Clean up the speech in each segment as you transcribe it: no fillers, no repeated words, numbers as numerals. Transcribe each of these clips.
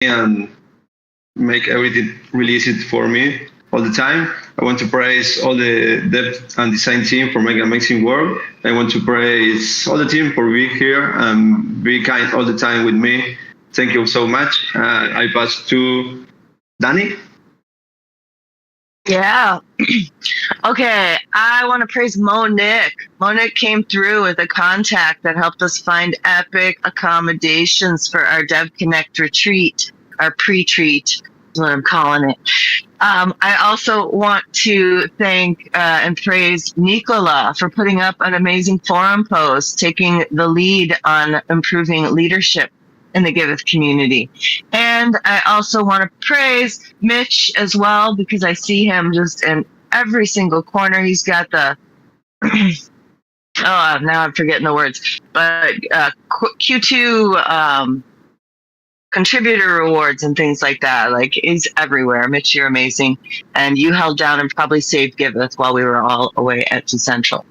and make everything really easy for me all the time. I want to praise all the dev and design team for making amazing work. I want to praise all the team for being here and be kind all the time with me. Thank you so much. I pass to Danny. Yeah. Okay, I want to praise Monique. Monique came through with a contact that helped us find epic accommodations for our Dev Connect retreat, our pre-treat is what I'm calling it. I also want to thank and praise Nicola for putting up an amazing forum post, taking the lead on improving leadership in the Giveth community. And I also want to praise Mitch as well, because I see him just in every single corner. He's got the now I'm forgetting the words, but Q2 contributor rewards and things like that. Like, he's everywhere. Mitch, you're amazing, and you held down and probably saved Giveth while we were all away at G Central.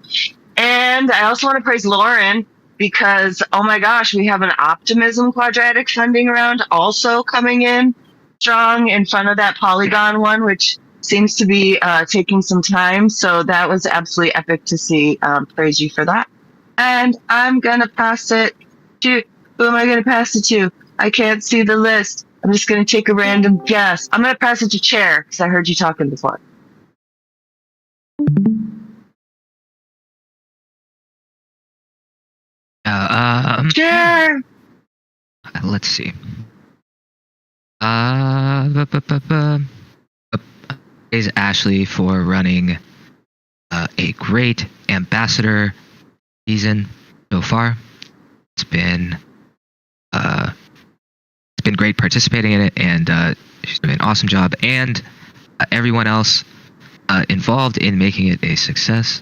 And I also want to praise Lauren, because oh my gosh, we have an optimism quadratic funding round also coming in strong in front of that Polygon one, which seems to be taking some time. So that was absolutely epic to see. Praise you for that. And I'm going to pass it to, who am I going to pass it to? I can't see the list. I'm just going to take a random guess. I'm going to pass it to Chair, because I heard you talking before. Chair! Let's see. Praise Ashley for running a great ambassador season so far. It's been great participating in it, and she's doing an awesome job. And everyone else involved in making it a success.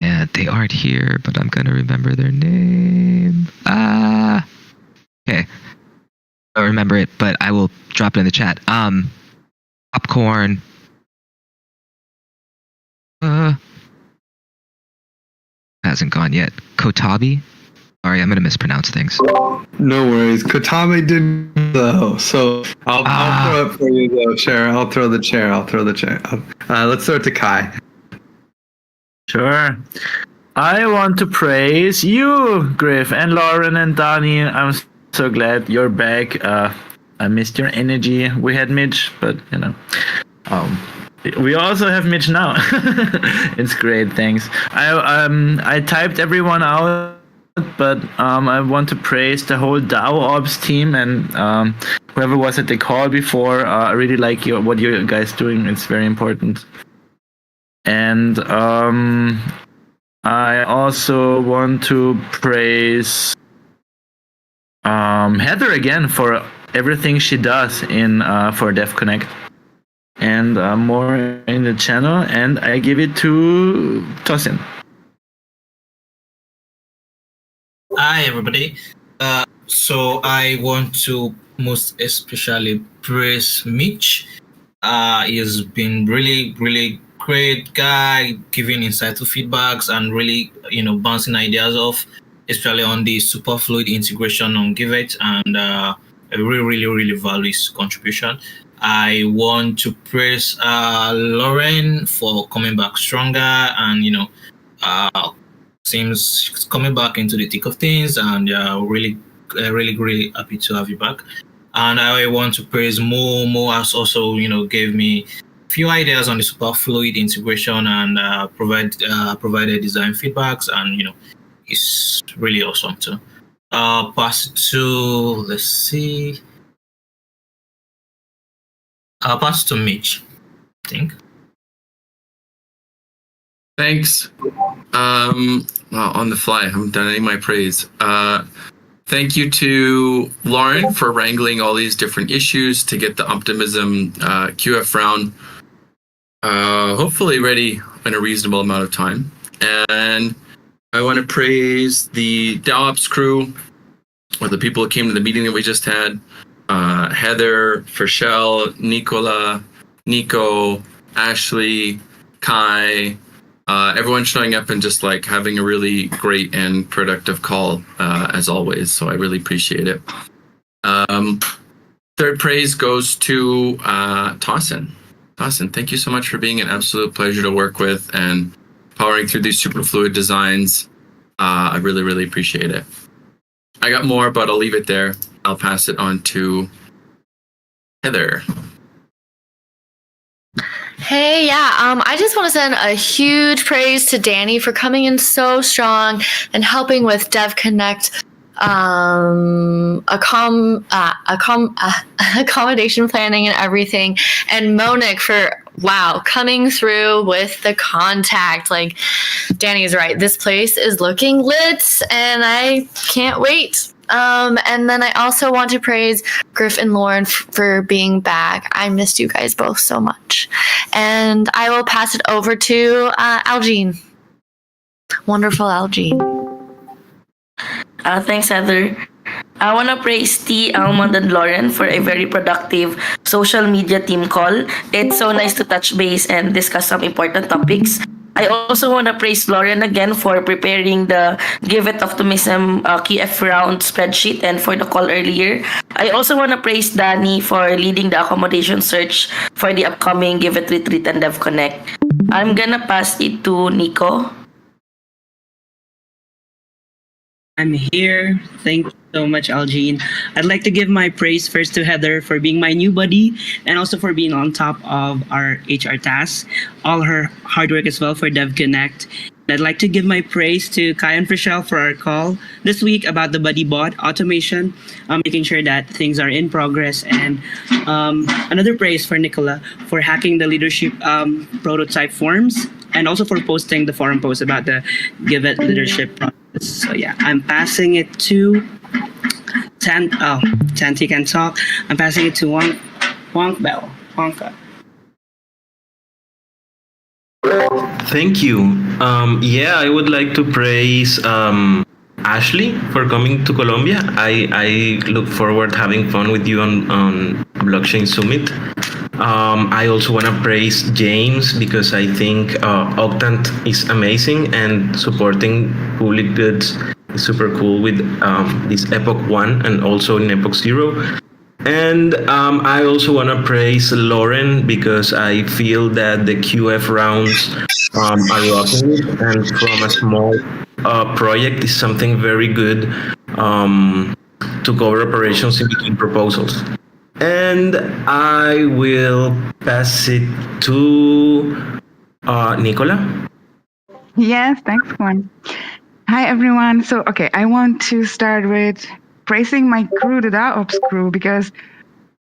And they aren't here, but I'm gonna remember their name. Okay. I don't remember it, but I will drop it in the chat. Popcorn. Hasn't gone yet. Kotabi. Sorry, I'm gonna mispronounce things. No worries. Kotabe didn't though, so I'll throw it for you though, Chair. I'll throw the chair. Let's throw it to Kai. Sure. I want to praise you, Griff, and Lauren and Donnie. I'm so glad you're back. I missed your energy. We had Mitch, but we also have Mitch now. It's great, thanks. I typed everyone out, but I want to praise the whole DAO Ops team and whoever was at the call before. I really like what you guys doing. It's very important. And I also want to praise Heather again for everything she does in for Dev Connect, and more in the channel. And I give it to Tosin. Hi everybody. So I want to most especially praise Mitch. He's been really great guy, giving insightful feedbacks and really, bouncing ideas off, especially on the super fluid integration on Giveth, and I really value his contribution. I want to praise Lauren for coming back stronger, and seems coming back into the thick of things, and really happy to have you back. And I want to praise Mo. Mo has also, gave me few ideas on the super fluid integration and provided design feedbacks, and it's really awesome too. Pass it to, let's see. I'll pass it to Mitch, I think. Thanks. On the fly, I haven't done any of my praise. Thank you to Lauren for wrangling all these different issues to get the Optimism QF round hopefully ready in a reasonable amount of time. And I want to praise the DAOPS crew, or the people who came to the meeting that we just had. Heather, Fershel, Nicola, Nico, Ashley, Kai, everyone showing up and just like having a really great and productive call as always. So I really appreciate it. Third praise goes to Tossin. Tossin, thank you so much for being an absolute pleasure to work with and powering through these super fluid designs. I really, really appreciate it. I got more, but I'll leave it there. I'll pass it on to Heather. Hey, yeah, I just want to send a huge praise to Danny for coming in so strong and helping with Dev Connect accommodation planning and everything, and Monique for coming through with the contact. Like, Danny is right, this place is looking lit and I can't wait. And then I also want to praise Griff and Lauren for being back. I missed you guys both so much. And I will pass it over to Algene. Wonderful Algene. Thanks, Heather. I want to praise T, Almond, and Lauren for a very productive social media team call. It's so nice to touch base and discuss some important topics. I also want to praise Lauren again for preparing the Giveth Optimism QF round spreadsheet and for the call earlier. I also want to praise Danny for leading the accommodation search for the upcoming Giveth Retreat and Dev Connect. I'm gonna pass it to Nico. I'm here. Thank you so much, Algene. I'd like to give my praise first to Heather for being my new buddy and also for being on top of our HR tasks, all her hard work as well for Dev Connect. I'd like to give my praise to Kai and Frischel for our call this week about the Buddy Bot automation, making sure that things are in progress. And another praise for Nicola for hacking the leadership prototype forms and also for posting the forum post about the Giveth leadership process. So yeah, I'm passing it to Tanti can talk. I'm passing it to Wonka. Thank you. I would like to praise Ashley for coming to Colombia. I look forward having fun with you on Blockchain Summit. I also want to praise James because I think Octant is amazing and supporting public goods is super cool with this Epoch 1 and also in Epoch 0. And I also want to praise Lauren because I feel that the QF rounds are rocking it, and from a small project is something very good to cover operations in between proposals. And I will pass it to Nicola. Yes, thanks, Juan. Hi, everyone. So, I want to start with praising my crew, the DAOps crew, because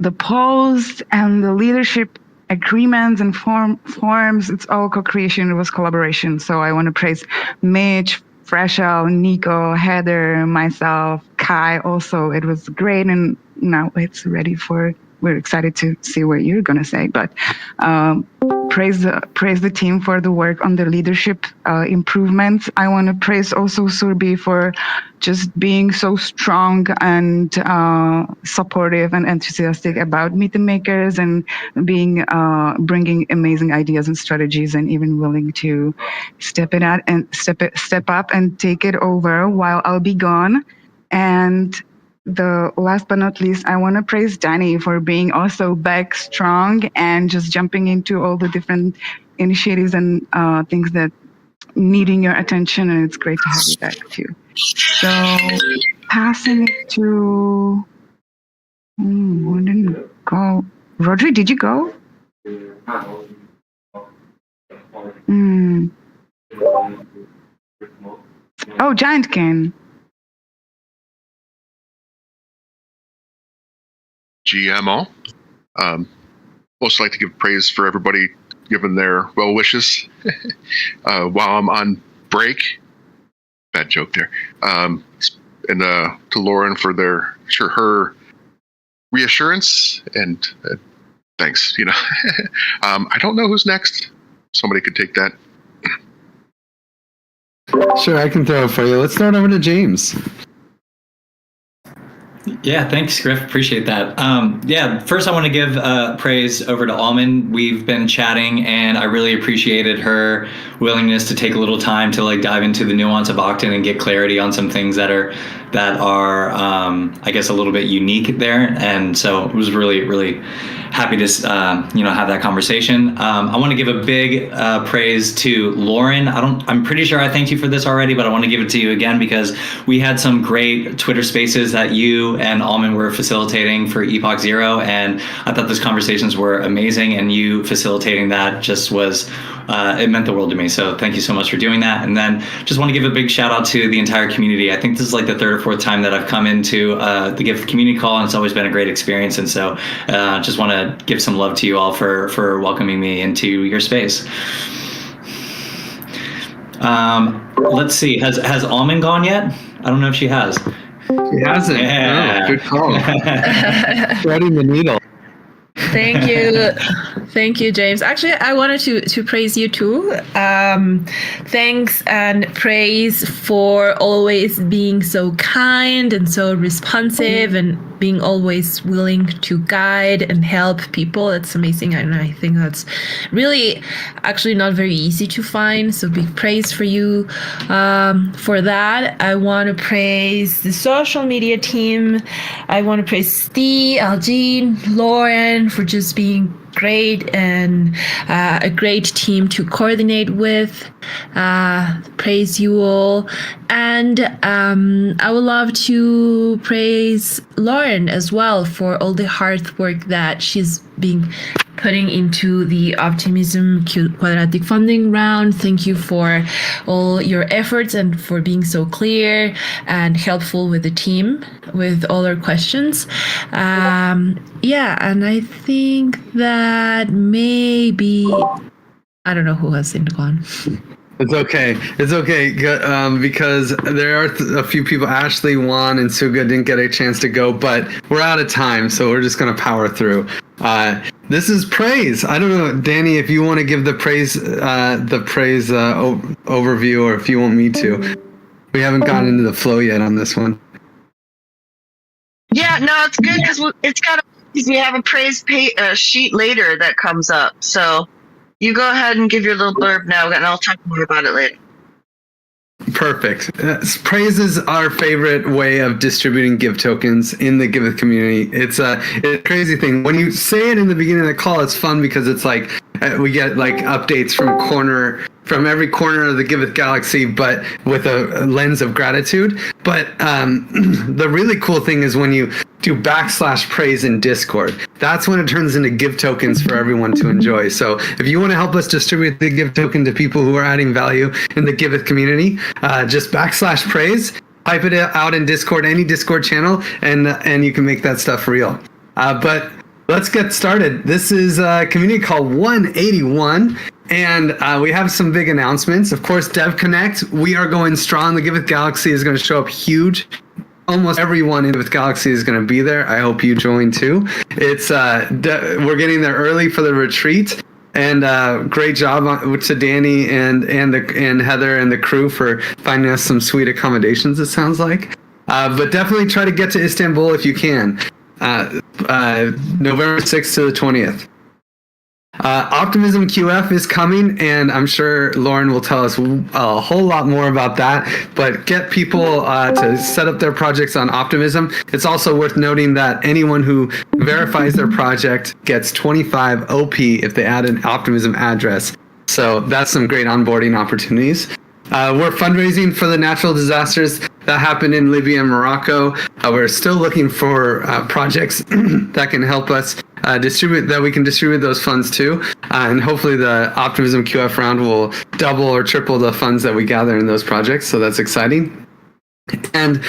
the polls and the leadership agreements and forms, it's all co-creation, it was collaboration. So I want to praise Mitch, Freshel, Nico, Heather, myself, Kai also. It was great, and now it's ready we're excited to see what you're going to say, but praise the team for the work on the leadership improvements. I want to praise also Surbi for just being so strong and supportive and enthusiastic about Meet the Makers and being bringing amazing ideas and strategies and even willing to step up and take it over while I'll be gone. And the last but not least, I want to praise Danny for being also back strong and just jumping into all the different initiatives and things that needing your attention, and it's great to have you back too. So passing it to who didn't go? Rodri, did you go? Oh, Giant can. GMO. Also like to give praise for everybody giving their well wishes while I'm on break. Bad joke there. And to Lauren for her reassurance and thanks. I don't know who's next. Somebody could take that. Sure, I can throw it for you. Let's throw it over to James. Yeah, thanks, Griff. Appreciate that. First I want to give praise over to Almond. We've been chatting, and I really appreciated her willingness to take a little time to dive into the nuance of Octant and get clarity on some things that are that are, I guess, a little bit unique there. And so it was really, really happy to, have that conversation. I want to give a big praise to Lauren. I'm pretty sure I thanked you for this already, but I want to give it to you again because we had some great Twitter spaces that you and Almond were facilitating for Epoch Zero. And I thought those conversations were amazing, and you facilitating that just was, it meant the world to me. So thank you so much for doing that. And then just want to give a big shout out to the entire community. I think this is like the third or fourth time that I've come into the Giveth community call, and it's always been a great experience. And so just want to give some love to you all for welcoming me into your space. Let's see. Has Almond gone yet? I don't know if she has. She hasn't. Yeah. Oh, good call. Threading the needle. Thank you, James. Actually, I wanted to praise you too. Thanks and praise for always being so kind and so responsive and being always willing to guide and help people. That's amazing, and I think that's really actually not very easy to find. So big praise for you for that. I want to praise the social media team. I want to praise Steve, Algene, Lauren for just being great and a great team to coordinate with. Praise you all. And I would love to praise Lauren as well for all the hard work that she's been putting into the Optimism Quadratic funding round. Thank you for all your efforts and for being so clear and helpful with the team with all our questions. And I think that maybe, I don't know who hasn't gone. It's okay. Because there are a few people. Ashley, Juan, and Suga didn't get a chance to go, but we're out of time, so we're just going to power through. This is praise. I don't know, Danny, if you want to give the praise overview, or if you want me to. We haven't gotten into the flow yet on this one. Yeah, no, it's good because we have a praise sheet later that comes up. So you go ahead and give your little blurb now, and I'll talk more about it later. Perfect. Praise is our favorite way of distributing Give tokens in the Giveth community. It's a crazy thing. When you say it in the beginning of the call, it's fun because it's like we get like updates from every corner of the Giveth galaxy, but with a lens of gratitude. But the really cool thing is when you do /praise in Discord. That's when it turns into Give tokens for everyone to enjoy. So if you want to help us distribute the Give token to people who are adding value in the Giveth community, just /praise, type it out in Discord, any Discord channel, and you can make that stuff real. But let's get started. This is community call 181. And we have some big announcements. Of course, Dev Connect, we are going strong. The Giveth Galaxy is going to show up huge. Almost everyone in Giveth Galaxy is going to be there. I hope you join too. It's we're getting there early for the retreat. And great job to Danny and Heather and the crew for finding us some sweet accommodations, it sounds like. But definitely try to get to Istanbul if you can. November 6th to the 20th. Optimism QF is coming, and I'm sure Lauren will tell us a whole lot more about that, but get people to set up their projects on Optimism. It's also worth noting that anyone who verifies their project gets 25 OP if they add an Optimism address. So that's some great onboarding opportunities. We're fundraising for the natural disasters that happened in Libya and Morocco. We're still looking for projects that can help us we can distribute those funds to. And hopefully the Optimism QF round will double or triple the funds that we gather in those projects. So that's exciting. And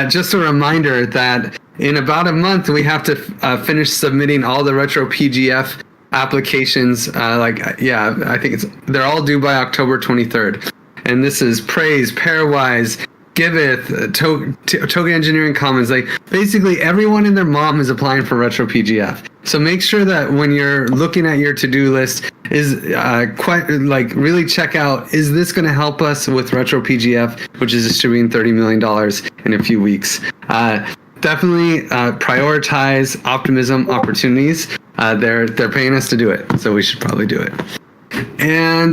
just a reminder that in about a month, we have to finish submitting all the retro PGF applications. I think they're all due by October 23rd. And this is Praise, Pairwise, Giveth, Token Engineering Commons. Like basically everyone and their mom is applying for retro PGF. So make sure that when you're looking at your to-do list is really check out, is this going to help us with retro PGF, which is distributing $30 million in a few weeks. Definitely prioritize Optimism opportunities. They're paying us to do it, so we should probably do it. And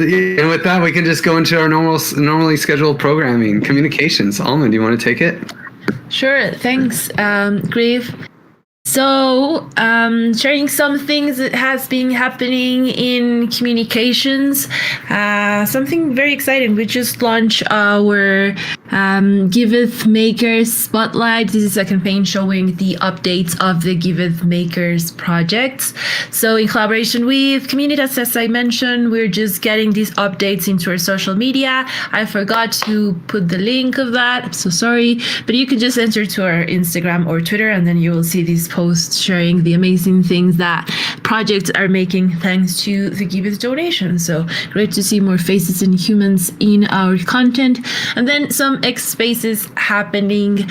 with that, we can just go into our normally scheduled programming. Communications. Almond, do you want to take it? Sure, thanks, Grieve. So, sharing some things that has been happening in communications. Something very exciting. We just launched our Giveth Makers Spotlight. This is a campaign showing the updates of the Giveth Makers projects. So, in collaboration with Communitas, as I mentioned, we're just getting these updates into our social media. I forgot to put the link of that. I'm so sorry, but you can just enter to our Instagram or Twitter, and then you will see these posts sharing the amazing things that projects are making thanks to the Giveth donation. So great to see more faces and humans in our content. And then some X spaces happening.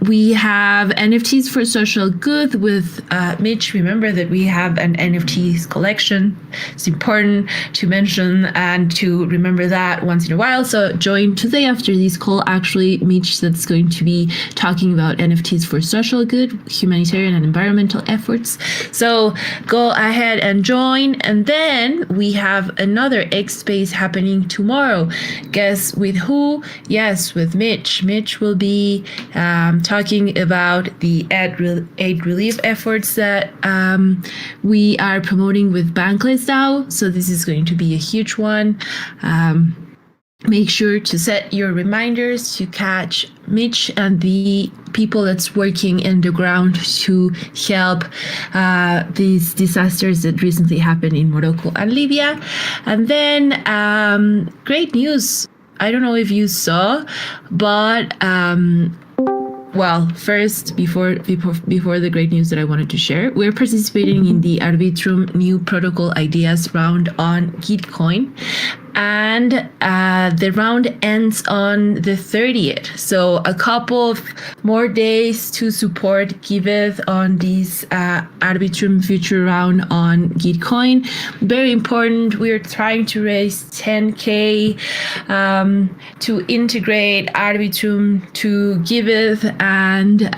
We have NFTs for social good with Mitch. Remember that we have an NFTs collection. It's important to mention and to remember that once in a while. So join today after this call. Actually, Mitch that's going to be talking about NFTs for social good, humanitarian and environmental efforts. So go ahead and join. And then we have another X space happening tomorrow. Guess with who? Yes, with Mitch. Mitch will be talking about the aid relief efforts that we are promoting with Bankless DAO. So this is going to be a huge one. Make sure to set your reminders to catch Mitch and the people that's working in the ground to help these disasters that recently happened in Morocco and Libya. And then great news. I don't know if you saw, but well, first, before the great news that I wanted to share, we're participating in the Arbitrum New Protocol Ideas round on Gitcoin. And the round ends on the 30th. So a couple of more days to support Giveth on this Arbitrum future round on Gitcoin. Very important. We're trying to raise 10K to integrate Arbitrum to Giveth and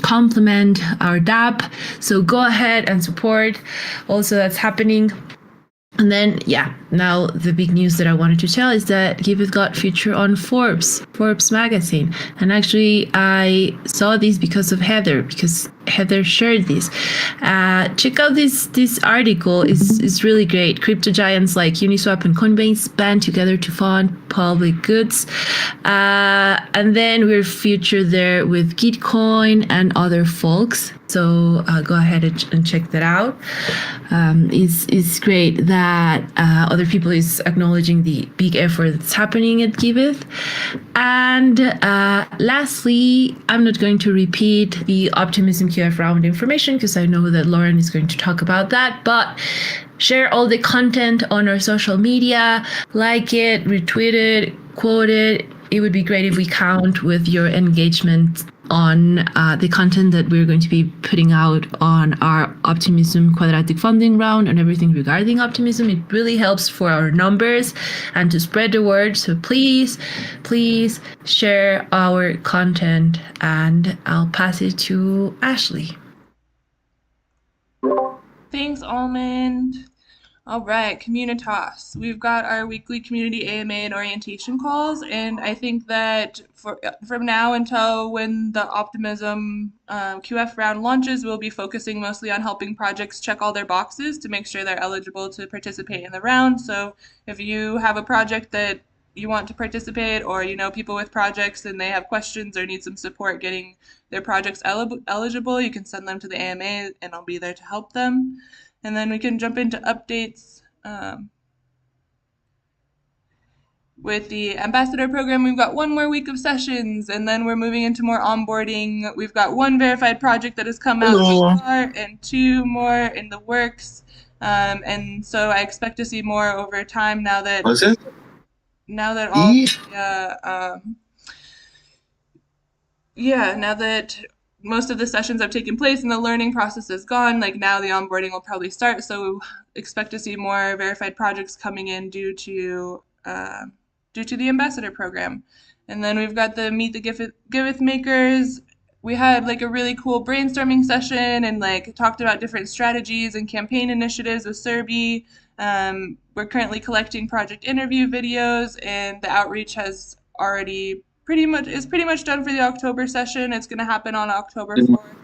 complement our DApp. So go ahead and support. Also, that's happening. And then, yeah, now the big news that I wanted to tell is that Giveth got featured on Forbes magazine. And actually, I saw this because of Heather, because Heather shared this. Check out this article. It's really great. Crypto giants like Uniswap and Coinbase band together to fund public goods. And then we're featured there with Gitcoin and other folks. So go ahead and check that out. It's great that other people is acknowledging the big effort that's happening at Giveth. And lastly, I'm not going to repeat the Optimism QF round information because I know that Lauren is going to talk about that, but share all the content on our social media, like it, retweet it, quote it. It would be great if we count with your engagement on the content that we're going to be putting out on our Optimism Quadratic funding round and everything regarding optimism. It really helps for our numbers and to spread the word. So please share our content, and I'll pass it to Ashley. Thanks, Almond. All right, Communitas. We've got our weekly community AMA and orientation calls, and I think that from now until when the Optimism QF round launches, we'll be focusing mostly on helping projects check all their boxes to make sure they're eligible to participate in the round. So if you have a project that you want to participate, or you know people with projects and they have questions or need some support getting their projects eligible, you can send them to the AMA and I'll be there to help them. And then we can jump into updates. With the ambassador program, we've got one more week of sessions, and then we're moving into more onboarding. We've got one verified project that has come out so far, and 2 more in the works. And so I expect to see more over time now that all now that most of the sessions have taken place and the learning process is gone, like now the onboarding will probably start. So expect to see more verified projects coming in due to the ambassador program. And then we've got the Meet the Giveth Makers. We had like a really cool brainstorming session and like talked about different strategies and campaign initiatives with Serbi. We're currently collecting project interview videos, and the outreach has already pretty much done for the October session. It's going to happen on October 4th,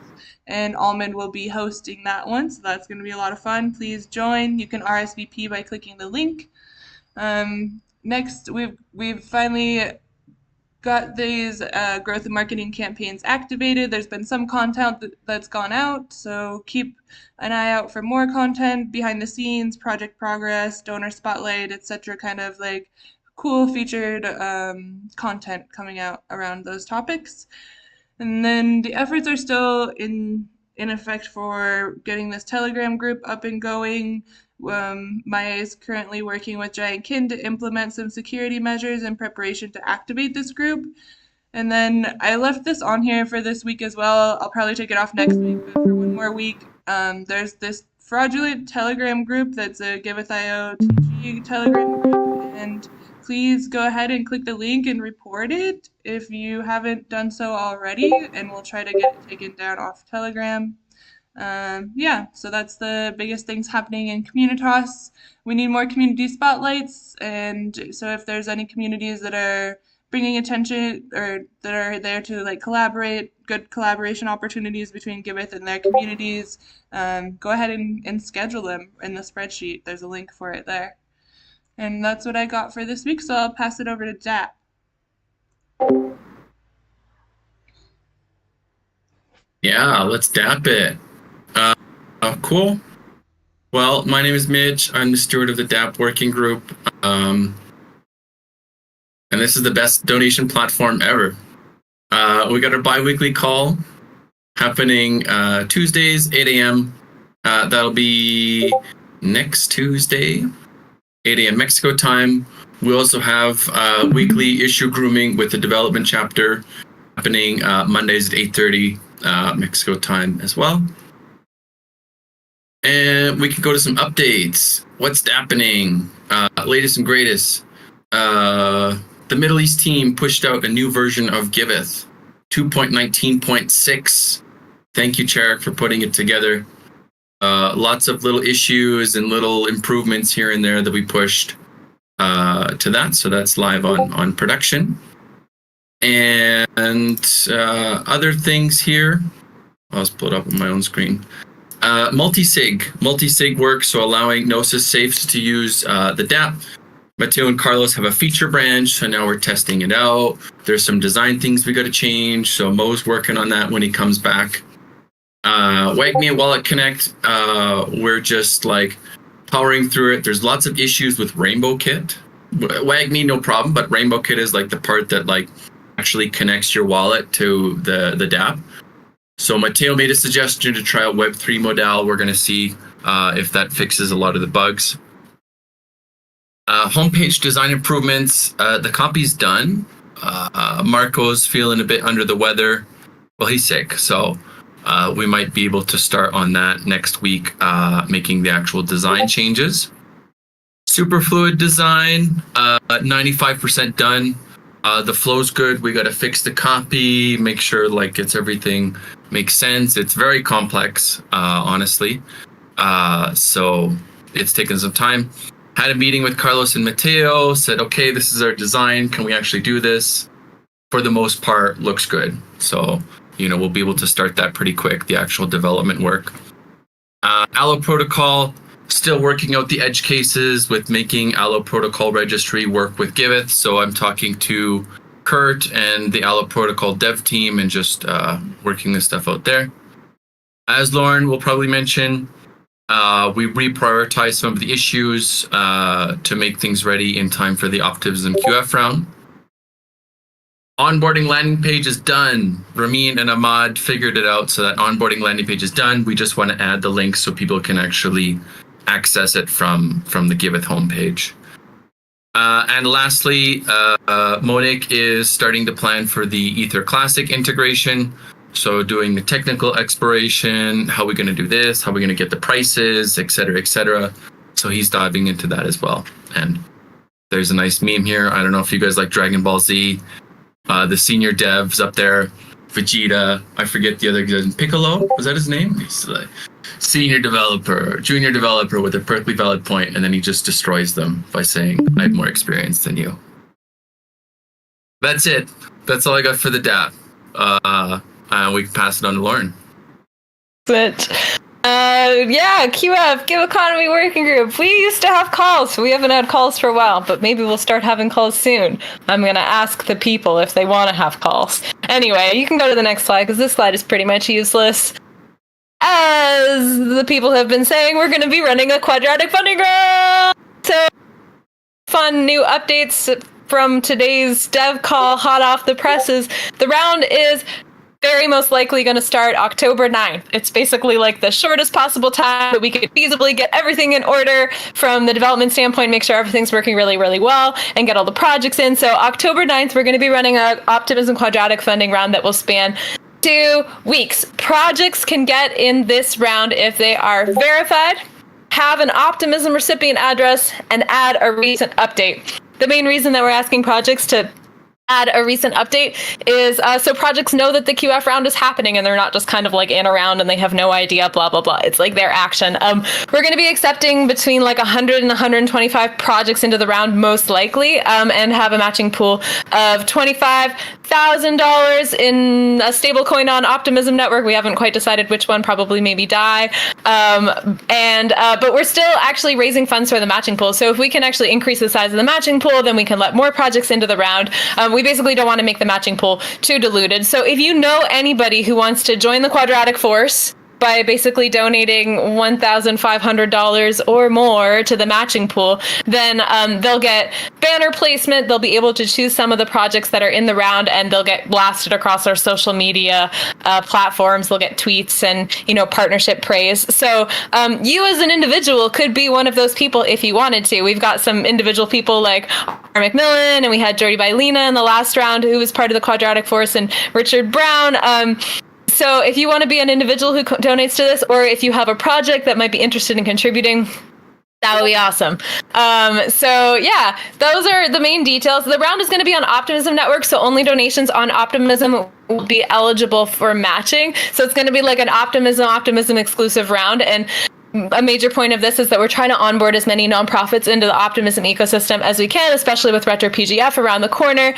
and Almond will be hosting that one, so that's going to be a lot of fun. Please join. You can RSVP by clicking the link. Next, we've finally got these growth and marketing campaigns activated. There's been some content that's gone out, so keep an eye out for more content, behind the scenes, project progress, donor spotlight, etc. kind of like cool featured content coming out around those topics. And then the efforts are still in effect for getting this Telegram group up and going. Maya is currently working with Giant Kin to implement some security measures in preparation to activate this group. And then I left this on here for this week as well. I'll probably take it off next week, but for one more week, there's this fraudulent Telegram group that's a Giveth.io TG Telegram group, and please go ahead and click the link and report it if you haven't done so already, and we'll try to get it taken down off Telegram. Yeah, so that's the biggest things happening in Communitas. We need more community spotlights, and so if there's any communities that are bringing attention or that are there to like collaborate, good collaboration opportunities between Giveth and their communities, go ahead and schedule them in the spreadsheet. There's a link for it there. And that's what I got for this week, so I'll pass it over to Dap. Yeah, let's dap it. Cool. Well, my name is Mitch. I'm the steward of the DAP working group. And this is the best donation platform ever. We got our bi-weekly call happening Tuesdays, 8 a.m. That'll be next Tuesday, 8 a.m. Mexico time. We also have weekly issue grooming with the development chapter happening Mondays at 8:30 Mexico time as well. And we can go to some updates. What's happening? Latest and greatest. The Middle East team pushed out a new version of Giveth, 2.19.6. Thank you, Charek, for putting it together. Lots of little issues and little improvements here and there that we pushed to that. So that's live on production. And other things here. I'll just pull it up on my own screen. Multi-sig works, so allowing Gnosis safes to use the DAP. Mateo and Carlos have a feature branch, so now we're testing it out. There's some design things we got to change, so Mo's working on that when he comes back. WagMe and Wallet Connect, we're just like powering through it. There's lots of issues with Rainbow Kit. WagMe, no problem, but Rainbow Kit is like the part that like actually connects your wallet to the DAP. So Mateo made a suggestion to try out Web3 Modal. We're going to see if that fixes a lot of the bugs. Homepage design improvements. The copy's done. Marco's feeling a bit under the weather. Well, he's sick, so we might be able to start on that next week, making the actual design changes. Superfluid design, 95% done. The flow's good. We got to fix the copy, make sure like everything makes sense. It's very complex, honestly. So it's taken some time. Had a meeting with Carlos and Mateo, said, okay, this is our design. Can we actually do this? For the most part, looks good. So, we'll be able to start that pretty quick, the actual development work. Allo Protocol, still working out the edge cases with making Allo Protocol registry work with Giveth. So I'm talking to Kurt and the Allo Protocol dev team and just working this stuff out there. As Lauren will probably mention, we reprioritize some of the issues to make things ready in time for the Optimism QF round. Onboarding landing page is done. Ramin and Ahmad figured it out, so that onboarding landing page is done. We just want to add the links so people can actually access it from the Giveth homepage. And lastly, Monique is starting to plan for the Ether Classic integration. So doing the technical exploration, how are we going to do this, how are we going to get the prices, et cetera, et cetera. So he's diving into that as well. And there's a nice meme here. I don't know if you guys like Dragon Ball Z. The senior devs up there, Vegeta, I forget the other guy, Piccolo, was that his name? He's like senior developer, junior developer with a perfectly valid point, and then he just destroys them by saying, I have more experience than you. That's it. That's all I got for the DAP. We can pass it on to Lauren. But yeah, QF, Give Economy Working Group. We used to have calls. We haven't had calls for a while, but maybe we'll start having calls soon. I'm going to ask the people if they want to have calls. Anyway, you can go to the next slide because this slide is pretty much useless. As the people have been saying, we're going to be running a quadratic funding round. So fun new updates from today's dev call, hot off the presses. The round is very most likely going to start October 9th. It's basically like the shortest possible time that we could feasibly get everything in order from the development standpoint, make sure everything's working really, really well, and get all the projects in. So October 9th, we're going to be running an Optimism Quadratic funding round that will span 2 weeks. Projects can get in this round if they are verified, have an Optimism recipient address, and add a recent update. The main reason that we're asking projects to add a recent update is so projects know that the QF round is happening and they're not just kind of like in a round and they have no idea, blah, blah, blah. It's like their action. We're going to be accepting between like 100 and 125 projects into the round, most likely, and have a matching pool of $25,000 in a stable coin on Optimism Network. We haven't quite decided which one, probably maybe DAI. But we're still actually raising funds for the matching pool. So if we can actually increase the size of the matching pool, then we can let more projects into the round. We basically don't want to make the matching pool too diluted. So if you know anybody who wants to join the Quadratic Force by basically donating $1,500 or more to the matching pool, then they'll get banner placement. They'll be able to choose some of the projects that are in the round, and they'll get blasted across our social media platforms. They'll get tweets and, partnership praise. So you as an individual could be one of those people if you wanted to. We've got some individual people like R. McMillan, and we had Jody Bailina in the last round, who was part of the Quadratic Force, and Richard Brown. So if you want to be an individual who donates to this, or if you have a project that might be interested in contributing, that would be awesome. So yeah, those are the main details. The round is going to be on Optimism Network, so only donations on Optimism will be eligible for matching. So it's going to be like an Optimism exclusive round. And a major point of this is that we're trying to onboard as many nonprofits into the Optimism ecosystem as we can, especially with Retro PGF around the corner.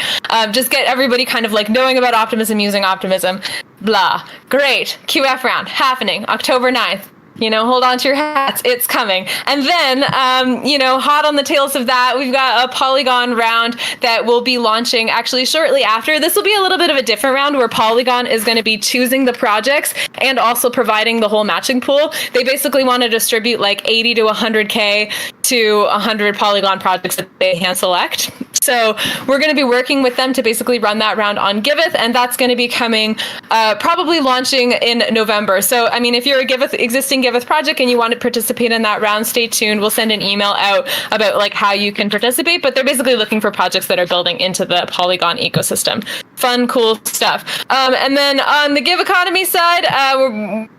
Just get everybody kind of like knowing about Optimism, using Optimism, blah. Great. QF round happening October 9th. Hold on to your hats. It's coming. And then, hot on the tails of that, we've got a Polygon round that will be launching actually shortly after. This will be a little bit of a different round where Polygon is going to be choosing the projects and also providing the whole matching pool. They basically want to distribute like 80 to 100K to 100 Polygon projects that they hand select. So we're going to be working with them to basically run that round on Giveth, and that's going to be coming, probably launching in November. So, I mean, if you're existing Giveth project and you want to participate in that round, stay tuned. We'll send an email out about like how you can participate, but they're basically looking for projects that are building into the Polygon ecosystem. Fun, cool stuff. And then on the Give Economy side,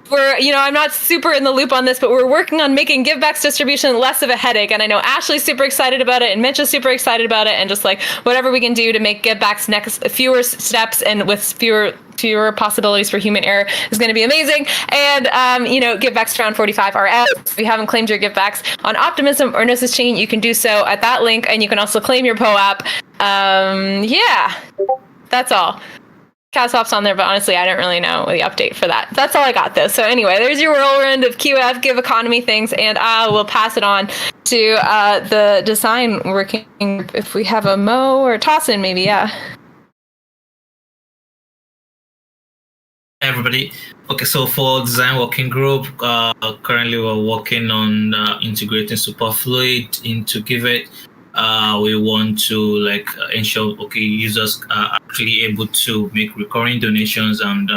we're, I'm not super in the loop on this, but we're working on making givebacks distribution less of a headache. And I know Ashley's super excited about it, and Mitch is super excited about it, and just like whatever we can do to make givebacks fewer steps and with fewer possibilities for human error is going to be amazing. And, givebacks around 45 are out. If you haven't claimed your givebacks on Optimism or Gnosis Chain, you can do so at that link, and you can also claim your POAP. Yeah, that's all. Caswap's on there, but honestly, I don't really know the update for that. That's all I got, though. So anyway, there's your whirlwind of QF, Give Economy things, and I will pass it on to the design working, if we have a Mo or Tossin, maybe, yeah. Hey everybody. Okay, so for design working group, currently we're working on integrating Superfluid into Giveth. We want to ensure users are actually able to make recurring donations and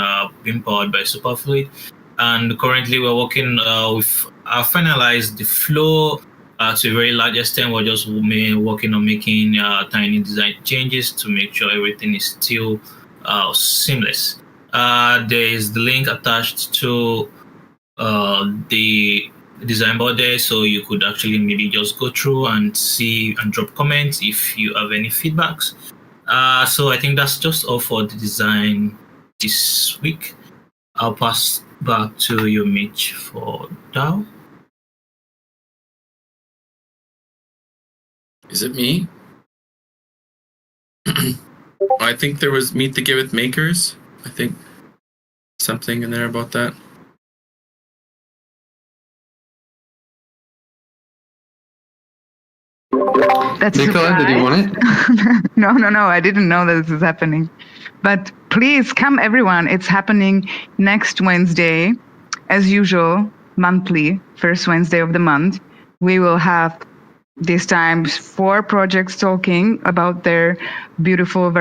being powered by Superfluid. And currently we're working with finalized the flow to a very large extent. We're just working on making tiny design changes to make sure everything is still seamless. There is the link attached to the design board there, so you could actually maybe just go through and see and drop comments if you have any feedbacks. So I think that's just all for the design this week. I'll pass back to you, Mitch, for DAO. Is it me? I think there was Meet the Giveth Makers. I think something in there about that. That's Nicola, did you want it? No. I didn't know that this is happening. But please come, everyone. It's happening next Wednesday, as usual, monthly, first Wednesday of the month. We will have this time 4 projects talking about their beautiful,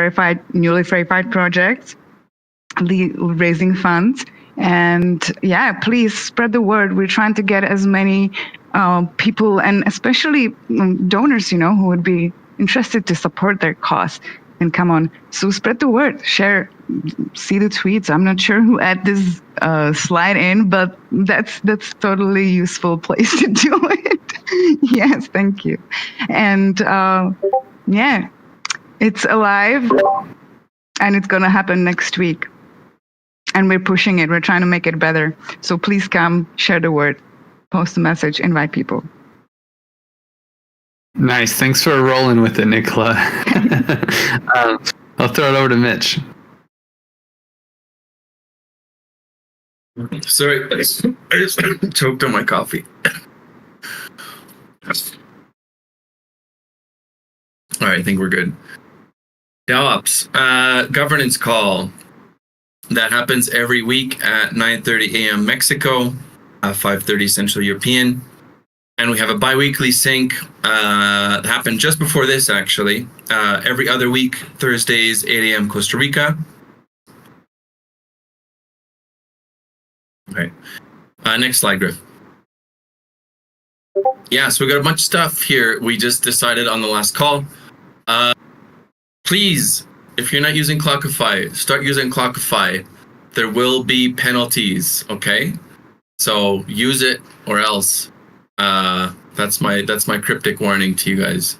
newly verified projects, raising funds. And yeah, please spread the word. We're trying to get as many people and especially donors, who would be interested to support their cause. And come on, so spread the word, share, see the tweets. I'm not sure who add this slide in, but that's totally useful place to do it. Yes, thank you. And yeah, it's alive, and it's gonna happen next week. And we're pushing it. We're trying to make it better. So please come, share the word, post a message, invite people. Nice. Thanks for rolling with it, Nicola. I'll throw it over to Mitch. Sorry, I just choked on my coffee. All right, I think we're good. DevOps governance call. That happens every week at 9:30 a.m. Mexico, 5:30 Central European. And we have a bi-weekly sync that happened just before this, actually. Every other week, Thursdays, 8 a.m. Costa Rica. Okay. Next slide, Griff. Yeah, so we got a bunch of stuff here. We just decided on the last call. Please, if you're not using Clockify, start using Clockify. There will be penalties, okay? So use it or else. That's my cryptic warning to you guys.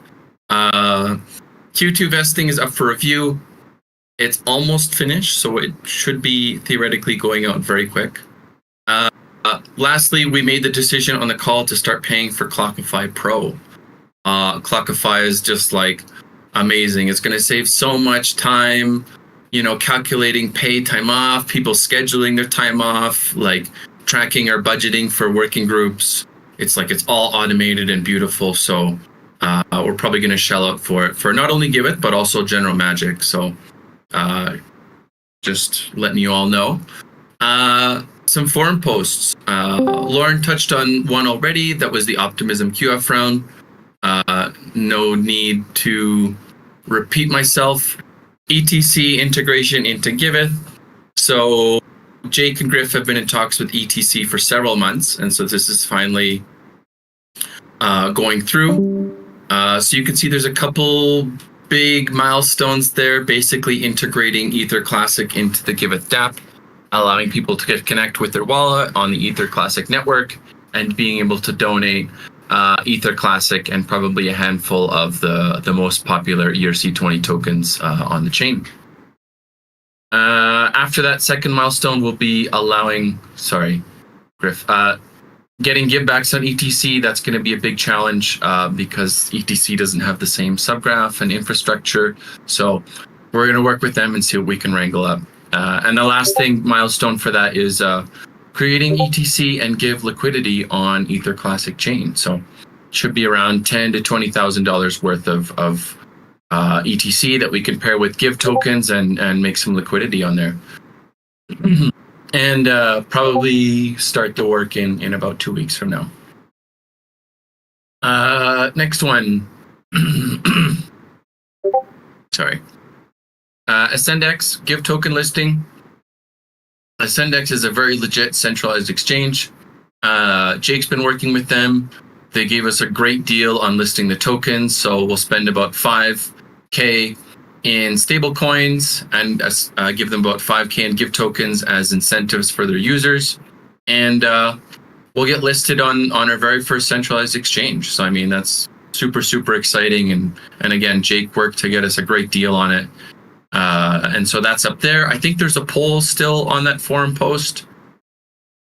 Q2 vesting is up for review. It's almost finished, so it should be theoretically going out very quick. Lastly, we made the decision on the call to start paying for Clockify Pro. Clockify is just like amazing. It's going to save so much time, calculating pay time off, people scheduling their time off, like tracking or budgeting for working groups. It's all automated and beautiful. So we're probably going to shell out for it for not only Giveth, but also General Magic. So just letting you all know. Some forum posts. Lauren touched on one already. That was the Optimism QF round. No need to repeat myself. ETC integration into Giveth. So Jake and Griff have been in talks with ETC for several months, and so this is finally going through. So you can see there's a couple big milestones there, basically integrating Ether Classic into the Giveth DApp, allowing people to connect with their wallet on the Ether Classic network, and being able to donate Ether Classic and probably a handful of the most popular ERC20 tokens on the chain. After that, second milestone will be allowing, Griff, getting givebacks on ETC. That's going to be a big challenge because ETC doesn't have the same subgraph and infrastructure. So we're going to work with them and see what we can wrangle up. And the last milestone for that is creating ETC and give liquidity on Ether Classic chain. So it should be around $10,000 to $20,000 worth of ETC that we can pair with Give tokens and make some liquidity on there. And probably start the work in about 2 weeks from now. Next one. Sorry. Ascendex Give token listing. Ascendex is a very legit centralized exchange. Jake's been working with them. They gave us a great deal on listing the tokens, so we'll spend about $5,000 in stable coins and give them about $5,000 in Give tokens as incentives for their users. And we'll get listed on our very first centralized exchange. So, I mean, that's super, super exciting. And again, Jake worked to get us a great deal on it. And so that's up there. I think there's a poll still on that forum post,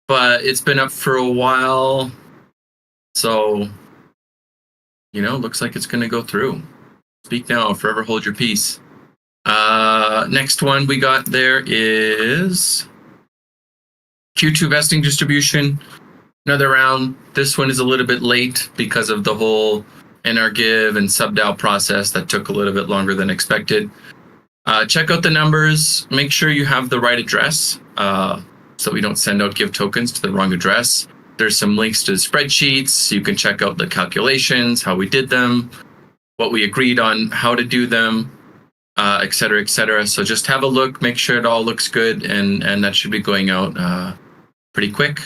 but it's been up for a while. So, looks like it's going to go through. Speak now, forever hold your peace. Next one we got there is Q2 vesting distribution. Another round. This one is a little bit late because of the whole NRGive and subDAO process that took a little bit longer than expected. Check out the numbers. Make sure you have the right address so we don't send out give tokens to the wrong address. There's some links to the spreadsheets. You can check out the calculations, how we did them, what we agreed on, how to do them, et cetera, et cetera. So just have a look, make sure it all looks good, and that should be going out pretty quick.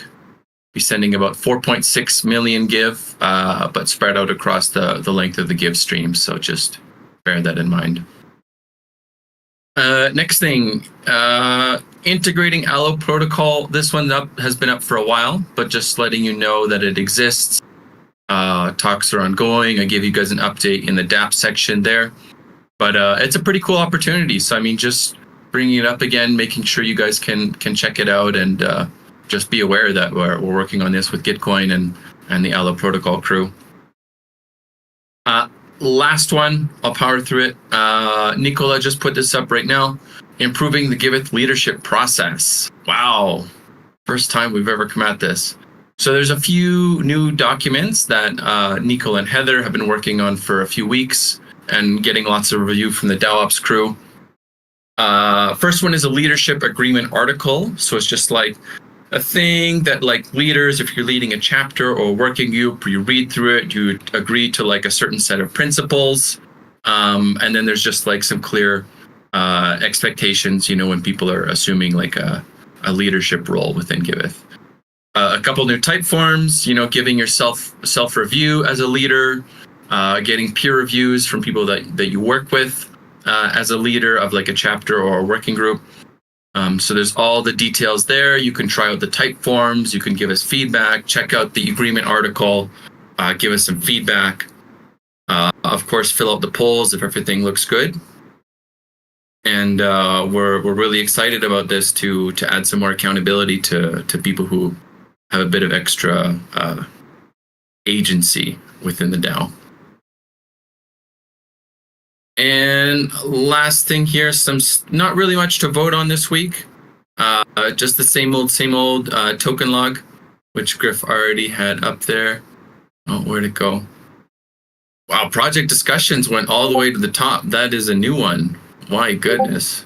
Be sending about 4.6 million give, but spread out across the length of the give stream. So just bear that in mind. Next thing, integrating Allo protocol. This one has been up for a while, but just letting you know that it exists. Talks are ongoing. I gave you guys an update in the DApp section there, but it's a pretty cool opportunity. So I mean, just bringing it up again, making sure you guys can check it out, and just be aware that we're working on this with Gitcoin and the Allo protocol crew. Last one, I'll power through it. Nicola just put this up right now. Improving the Giveth leadership process. Wow. First time we've ever come at this. So there's a few new documents that Nicola and Heather have been working on for a few weeks and getting lots of review from the DAOOps crew. First one is a leadership agreement article. So it's just like a thing that like leaders, if you're leading a chapter or a working group, you read through it, you agree to like a certain set of principles. And then there's just like some clear expectations, when people are assuming like a leadership role within Giveth. A couple new type forms, giving yourself self-review as a leader, getting peer reviews from people that you work with as a leader of like a chapter or a working group. So there's all the details there. You can try out the type forms. You can give us feedback. Check out the agreement article. Give us some feedback. Of course, fill out the polls if everything looks good. And we're really excited about this to add some more accountability to people who have a bit of extra agency within the DAO. And last thing here, not really much to vote on this week. Just the same old token log, which Griff already had up there. Oh, where'd it go? Wow, project discussions went all the way to the top. That is a new one. My goodness.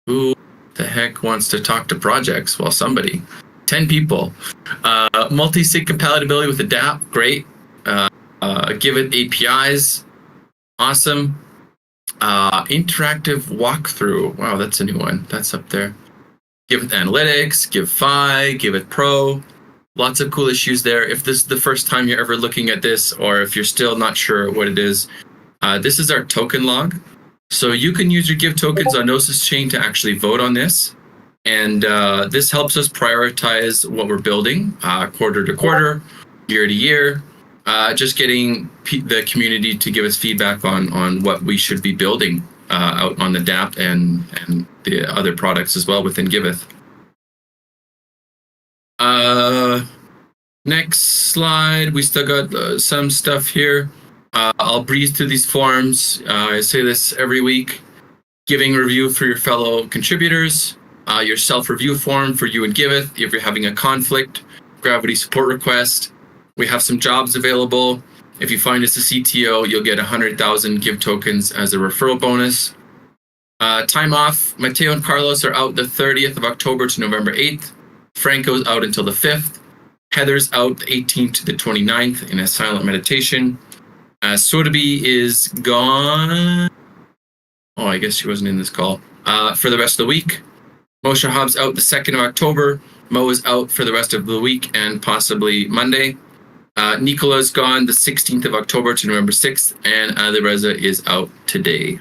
Who the heck wants to talk to projects? Well, somebody. 10 people. Multi-sig compatibility with the DApp, great. Giveth APIs, awesome. Interactive walkthrough. Wow, that's a new one. That's up there. Giveth Analytics, GiveFi, Giveth Pro. Lots of cool issues there. If this is the first time you're ever looking at this, or if you're still not sure what it is, this is our token log. So you can use your Give tokens on Gnosis Chain to actually vote on this. And this helps us prioritize what we're building quarter to quarter, year to year. Just getting the community to give us feedback on what we should be building out on the DApp and the other products as well within Giveth. Next slide, we still got some stuff here. I'll breeze through these forms. I say this every week. Giving review for your fellow contributors. Your self-review form for you and Giveth if you're having a conflict. Gravity support request. We have some jobs available. If you find us a CTO, you'll get 100,000 Give tokens as a referral bonus. Time off. Mateo and Carlos are out the 30th of October to November 8th. Franco's out until the 5th. Heather's out the 18th to the 29th in a silent meditation. Sodabi is gone. Oh, I guess she wasn't in this call. For the rest of the week. Moshe Hobbs out the 2nd of October. Mo is out for the rest of the week and possibly Monday. Nicola's gone the 16th of October to November 6th, and Alireza is out today.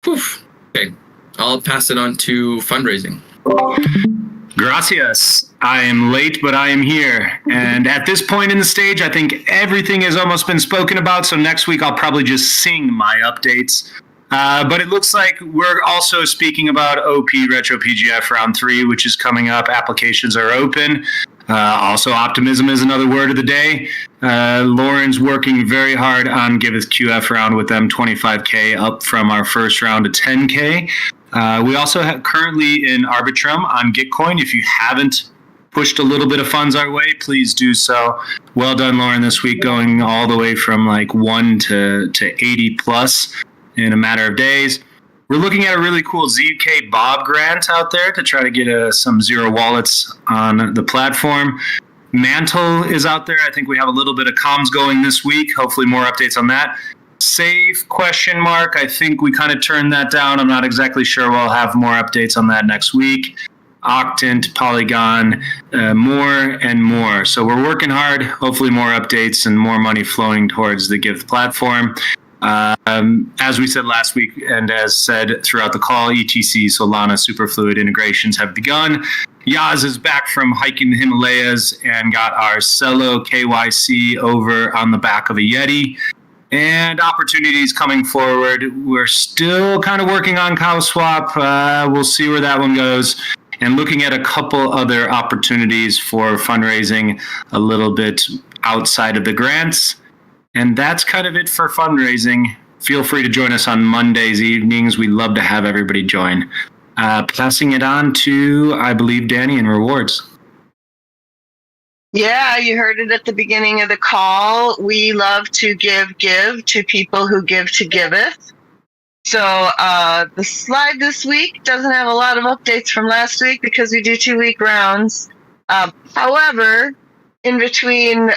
Whew. Okay, I'll pass it on to fundraising. Gracias. I am late, but I am here. And at this point in the stage, I think everything has almost been spoken about, so next week I'll probably just sing my updates. But it looks like we're also speaking about OP Retro PGF Round 3, which is coming up. Applications are open. Also, optimism is another word of the day. Lauren's working very hard on Giveth QF round with them 25K up from our first round to 10K. We also have currently in Arbitrum on Gitcoin. If you haven't pushed a little bit of funds our way, please do so. Well done, Lauren, this week, going all the way from like 1 to 80 plus in a matter of days. We're looking at a really cool ZK Bob grant out there to try to get some zero wallets on the platform. Mantle is out there. I think we have a little bit of comms going this week. Hopefully more updates on that. Safe ? I think we kind of turned that down. I'm not exactly sure. We'll have more updates on that next week. Octant, Polygon, more and more. So we're working hard. Hopefully more updates and more money flowing towards the Giveth platform. As we said last week, and as said throughout the call, ETC, Solana, Superfluid integrations have begun. Yaz is back from hiking the Himalayas and got our Cello KYC over on the back of a Yeti. And opportunities coming forward. We're still kind of working on CowSwap. We'll see where that one goes. And looking at a couple other opportunities for fundraising a little bit outside of the grants. And that's kind of it for fundraising. Feel free to join us on Mondays evenings. We love to have everybody join. Passing it on to, I believe, Danny in rewards. Yeah, you heard it at the beginning of the call. We love to give to people who give to Giveth. So the slide this week doesn't have a lot of updates from last week because we do 2-week rounds. However, in between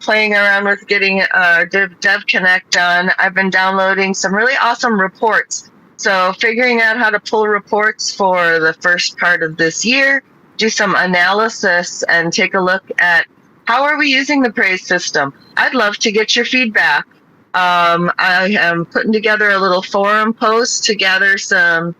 playing around with getting Dev Connect done, I've been downloading some really awesome reports. So figuring out how to pull reports for the first part of this year, do some analysis and take a look at how are we using the praise system. I'd love to get your feedback. I am putting together a little forum post to gather some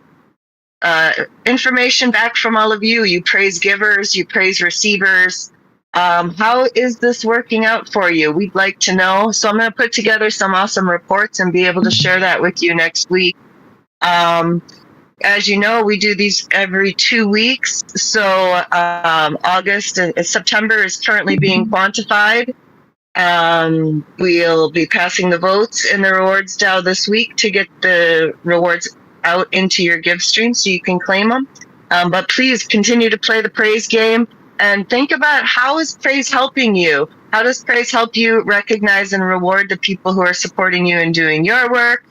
information back from all of you. You praise givers, you praise receivers. How is this working out for you? We'd like to know. So I'm going to put together some awesome reports and be able to share that with you next week. As you know, we do these every 2 weeks. So August and September is currently being quantified. We'll be passing the votes in the rewards DAO this week to get the rewards out into your give stream so you can claim them. But please continue to play the praise game and think about how is praise helping you? How does praise help you recognize and reward the people who are supporting you and doing your work?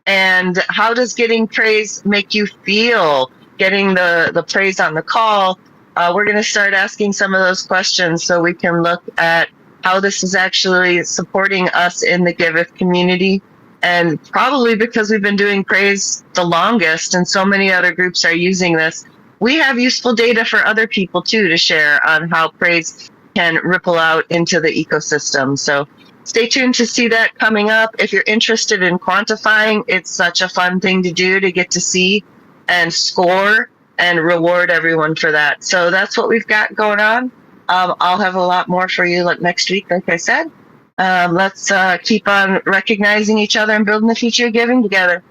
And how does getting praise make you feel? Getting the praise on the call. We're going to start asking some of those questions so we can look at how this is actually supporting us in the Giveth community. And probably because we've been doing praise the longest and so many other groups are using this, we have useful data for other people too to share on how praise can ripple out into the ecosystem. So stay tuned to see that coming up. If you're interested in quantifying, it's such a fun thing to do, to get to see and score and reward everyone for that. So that's what we've got going on. I'll have a lot more for you next week, like I said. Let's keep on recognizing each other and building the future of giving together.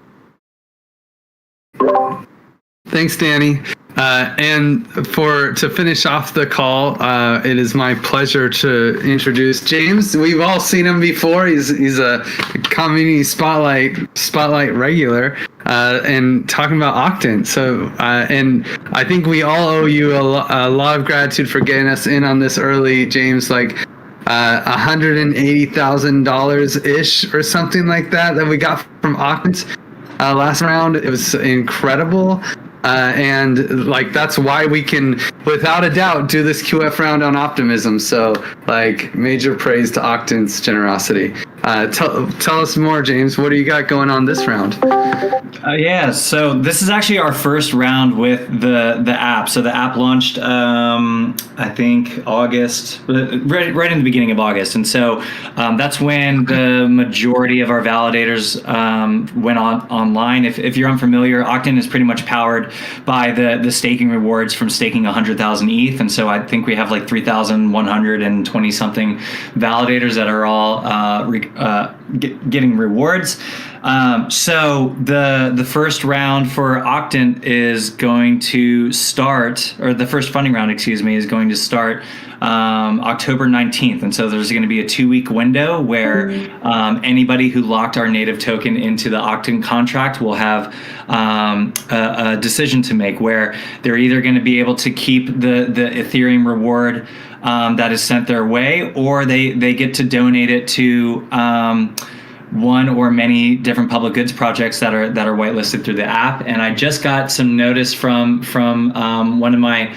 Thanks, Danny. And to finish off the call, it is my pleasure to introduce James. We've all seen him before. He's a community spotlight regular, and talking about Octant. So, and I think we all owe you a lot of gratitude for getting us in on this early, James. Like $180,000 ish or something like that we got from Octant last round. It was incredible. And like that's why we can, without a doubt, do this QF round on optimism. So like major praise to Octant's generosity. Tell us more, James. What do you got going on this round? Yeah, so this is actually our first round with the app. So the app launched, I think August, right in the beginning of August, and so that's when the majority of our validators went online. If you're unfamiliar, Octant is pretty much powered by the staking rewards from staking 100,000 ETH, and so I think we have like 3,120 something validators that are all getting rewards. So the first round for Octant is going to start, or the first funding round, excuse me, is going to start October 19th. And so there's going to be a 2-week window where anybody who locked our native token into the Octant contract will have a decision to make, where they're either going to be able to keep the Ethereum reward that is sent their way, or they get to donate it to one or many different public goods projects that are whitelisted through the app. And I just got some notice from one of my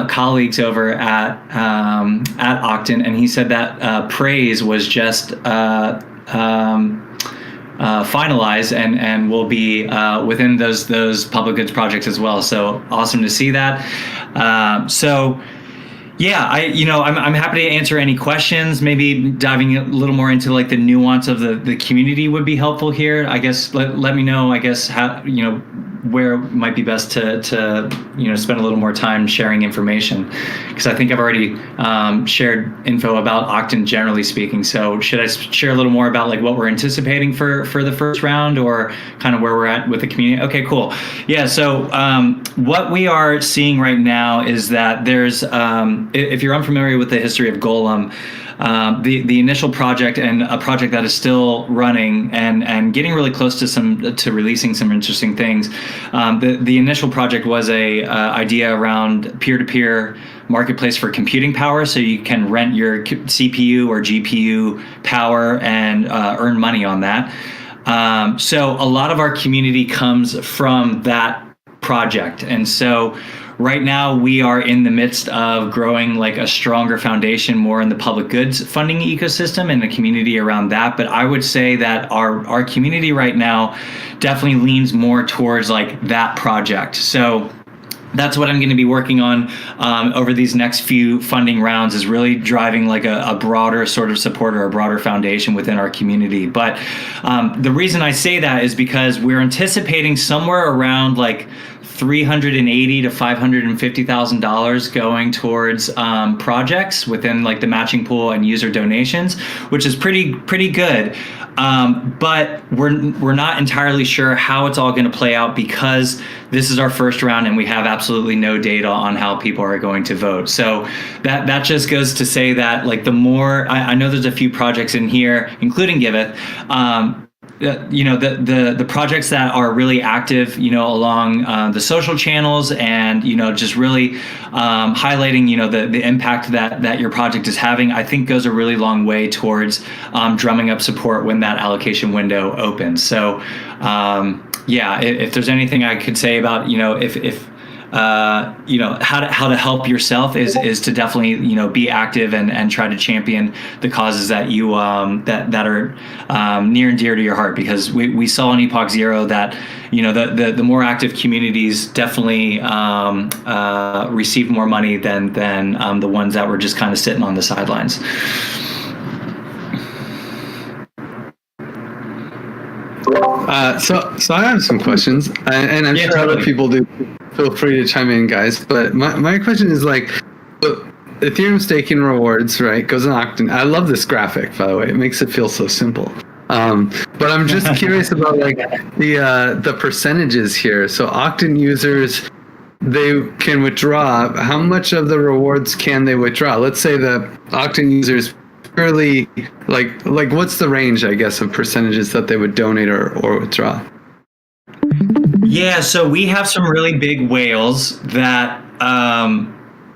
colleagues over at Octant, and he said that praise was just finalized and will be within those public goods projects as well. So awesome to see that. Yeah, I'm happy to answer any questions. Maybe diving a little more into like the nuance of the community would be helpful here. I guess let me know, I guess, how, where it might be best to spend a little more time sharing information, because I think I've already shared info about Octant generally speaking. So should I share a little more about like what we're anticipating for the first round, or kind of where we're at with the community? Okay, cool. Yeah, so what we are seeing right now is that there's, if you're unfamiliar with the history of Golem, the initial project, and a project that is still running and getting really close to releasing some interesting things. The initial project was a idea around peer-to-peer marketplace for computing power, so you can rent your CPU or GPU power and earn money on that. So a lot of our community comes from that project, and so right now we are in the midst of growing like a stronger foundation more in the public goods funding ecosystem and the community around that. But I would say that our community right now definitely leans more towards like that project. So that's what I'm going to be working on over these next few funding rounds, is really driving like a broader sort of support, or a broader foundation within our community. But the reason I say that is because we're anticipating somewhere around like $380,000 to $550,000 going towards projects within like the matching pool and user donations, which is pretty good. But we're not entirely sure how it's all going to play out, because this is our first round and we have absolutely no data on how people are going to vote. So that just goes to say that like the more I know there's a few projects in here, including Giveth, the projects that are really active, along the social channels, and just really highlighting the impact that your project is having, I think goes a really long way towards drumming up support when that allocation window opens. So if there's anything I could say about how to help yourself is to definitely be active and try to champion the causes that you that are near and dear to your heart, because we saw in Epoch Zero that the more active communities definitely receive more money than the ones that were just kind of sitting on the sidelines. So I have some questions, and I'm sure other people do. Feel free to chime in, guys. But my question is like, Ethereum staking rewards, right, goes on Octant. I love this graphic, by the way. It makes it feel so simple. But I'm just curious about like the percentages here. So Octant users, they can withdraw. How much of the rewards can they withdraw? Let's say the Octant users purely like what's the range, I guess, of percentages that they would donate or withdraw? Yeah, so we have some really big whales that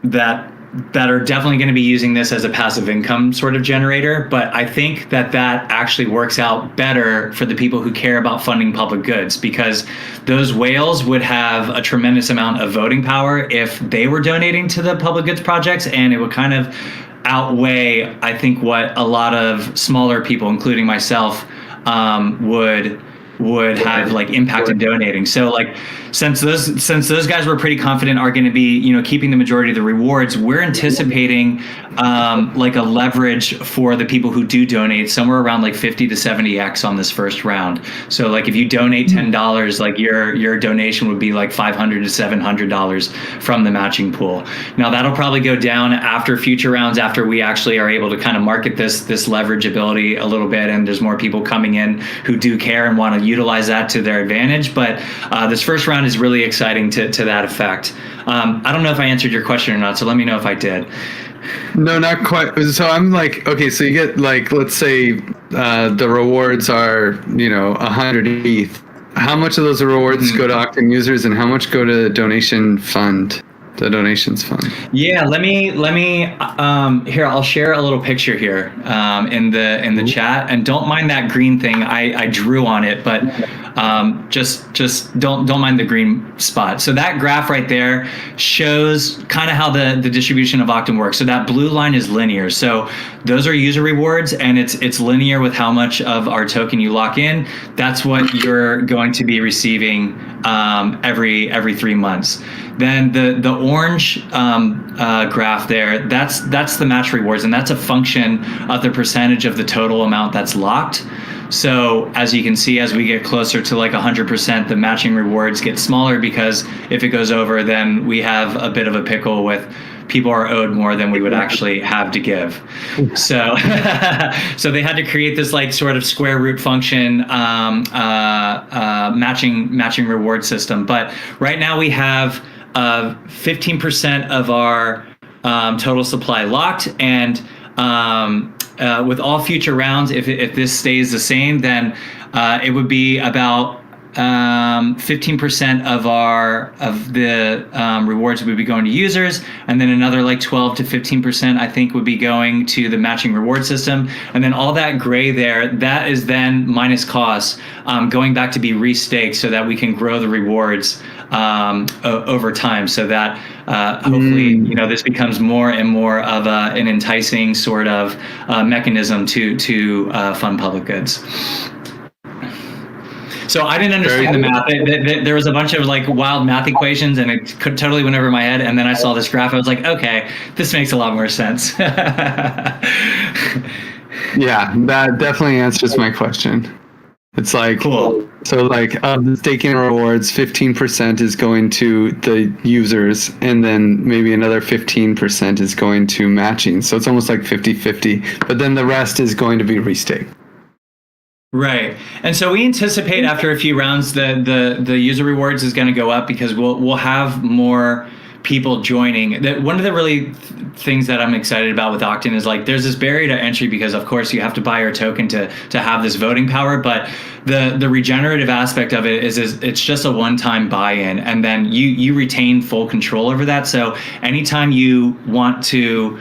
that are definitely going to be using this as a passive income sort of generator. But I think that actually works out better for the people who care about funding public goods, because those whales would have a tremendous amount of voting power if they were donating to the public goods projects, and it would kind of outweigh, I think, what a lot of smaller people, including myself, would would have like impacted donating. So like since those guys were pretty confident are going to be, you know, keeping the majority of the rewards, we're anticipating like a leverage for the people who do donate somewhere around like 50 to 70x on this first round. So like if you donate $10, like your donation would be like $500 to $700 from the matching pool. Now that'll probably go down after future rounds, after we actually are able to kind of market this leverage ability a little bit, and there's more people coming in who do care and want to utilize that to their advantage. But this first round is really exciting to that effect. I don't know if I answered your question or not, so let me know if I did. No, not quite. So I'm like, okay, so you get like, let's say the rewards are, you know, 100 ETH. How much of those rewards go to Octane users, and how much go to donation fund? The donations fund. Yeah, let me here, I'll share a little picture here in the chat, and don't mind that green thing. I drew on it, but just don't mind the green spot. So that graph right there shows kind of how the distribution of Octane works. So that blue line is linear. So those are user rewards, and it's linear with how much of our token you lock in. That's what you're going to be receiving every 3 months. Then the orange graph there, that's the match rewards, and that's a function of the percentage of the total amount that's locked. So as you can see, as we get closer to like 100%, the matching rewards get smaller, because if it goes over, then we have a bit of a pickle with people are owed more than we would actually have to give. So so they had to create this like sort of square root function matching reward system. But right now we have 15% of our total supply locked, and with all future rounds, if this stays the same, then it would be about 15% of the rewards would be going to users, and then another like 12 to 15% I think would be going to the matching reward system, and then all that gray there, that is then minus costs, going back to be restaked so that we can grow the rewards over time, so that hopefully, you know, this becomes more and more of an enticing sort of mechanism to fund public goods. So I didn't understand the math. There was a bunch of like wild math equations, and it totally went over my head. And then I saw this graph. I was like, okay, this makes a lot more sense. Yeah, that definitely answers my question. It's like, cool. So like of the staking rewards, 15% is going to the users, and then maybe another 15% is going to matching. So it's almost like 50-50, but then the rest is going to be restaked. Right. And so we anticipate after a few rounds the user rewards is going to go up, because we'll have more people joining. One of the really things that I'm excited about with Octane is like there's this barrier to entry, because of course you have to buy your token to have this voting power, but the regenerative aspect of it is it's just a one-time buy-in, and then you retain full control over that. So anytime you want to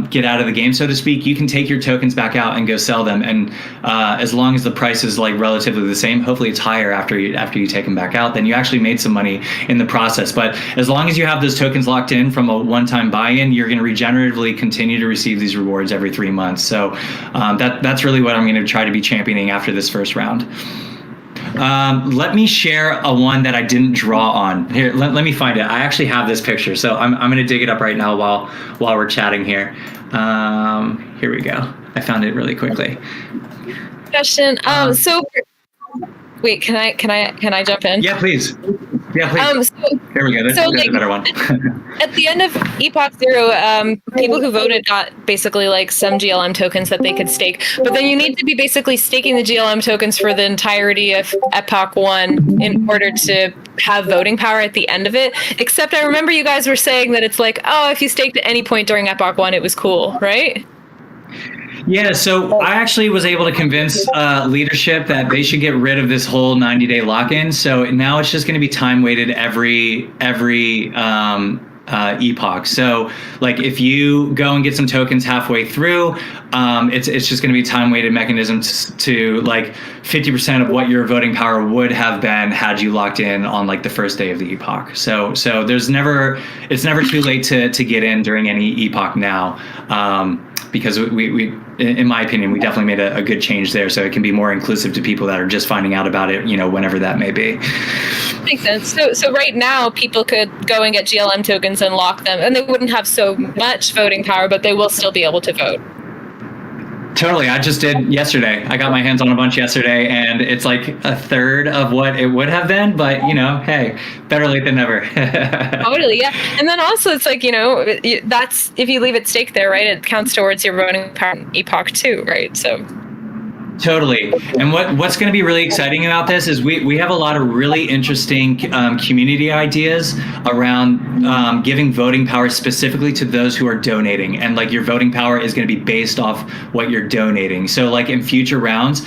get out of the game, so to speak, you can take your tokens back out and go sell them, and as long as the price is like relatively the same, hopefully it's higher after you take them back out, then you actually made some money in the process. But as long as you have those tokens locked in from a one-time buy-in, you're going to regeneratively continue to receive these rewards every 3 months. So that's really what I'm going to try to be championing after this first round. Let me share a one that I didn't draw on. Here, let me find it. I actually have this picture, so I'm going to dig it up right now while we're chatting here. Here we go. I found it really quickly. Question. So, wait, can I jump in? Yeah, please. Yeah, please. There we go. That's a better one. At the end of Epoch Zero, people who voted got basically like some GLM tokens that they could stake, but then you need to be basically staking the GLM tokens for the entirety of Epoch 1 in order to have voting power at the end of it. Except I remember you guys were saying that it's like, oh, if you staked at any point during Epoch 1, it was cool, right? Yeah, so I actually was able to convince leadership that they should get rid of this whole 90-day lock-in. So now it's just going to be time weighted every epoch. So like if you go and get some tokens halfway through, it's just going to be time weighted mechanisms to like 50% of what your voting power would have been had you locked in on like the first day of the epoch. So it's never too late to get in during any epoch now. because we, in my opinion, we definitely made a good change there, so it can be more inclusive to people that are just finding out about it, whenever that may be. Makes sense. So right now, people could go and get GLM tokens and lock them, and they wouldn't have so much voting power, but they will still be able to vote. Totally. I just did yesterday. I got my hands on a bunch yesterday, and it's like a third of what it would have been, but hey, better late than never. Totally, yeah. And then also it's like, that's, if you leave it staked there, right, it counts towards your voting power in Epoch too, right? So Totally. And what's going to be really exciting about this is we have a lot of really interesting community ideas around giving voting power specifically to those who are donating. And like your voting power is going to be based off what you're donating. So like in future rounds,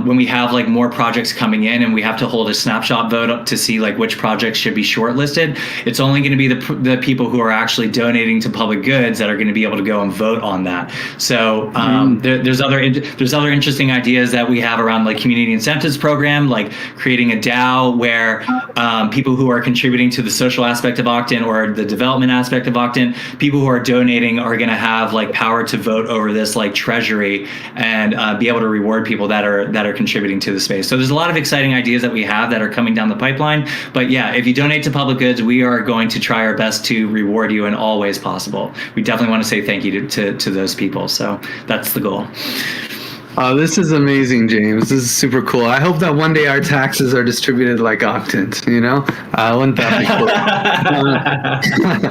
when we have like more projects coming in and we have to hold a snapshot vote up to see like which projects should be shortlisted, it's only going to be the people who are actually donating to public goods that are going to be able to go and vote on that. So there's other interesting ideas that we have around like community incentives program, like creating a DAO where people who are contributing to the social aspect of Octin or the development aspect of Octin, people who are donating are going to have like power to vote over this like treasury and be able to reward people that are contributing to the space. So there's a lot of exciting ideas that we have that are coming down the pipeline. But yeah, if you donate to public goods, we are going to try our best to reward you in all ways possible. We definitely want to say thank you to those people. So that's the goal. This is amazing, James. This is super cool. I hope that one day our taxes are distributed like Octans, Wouldn't that be cool?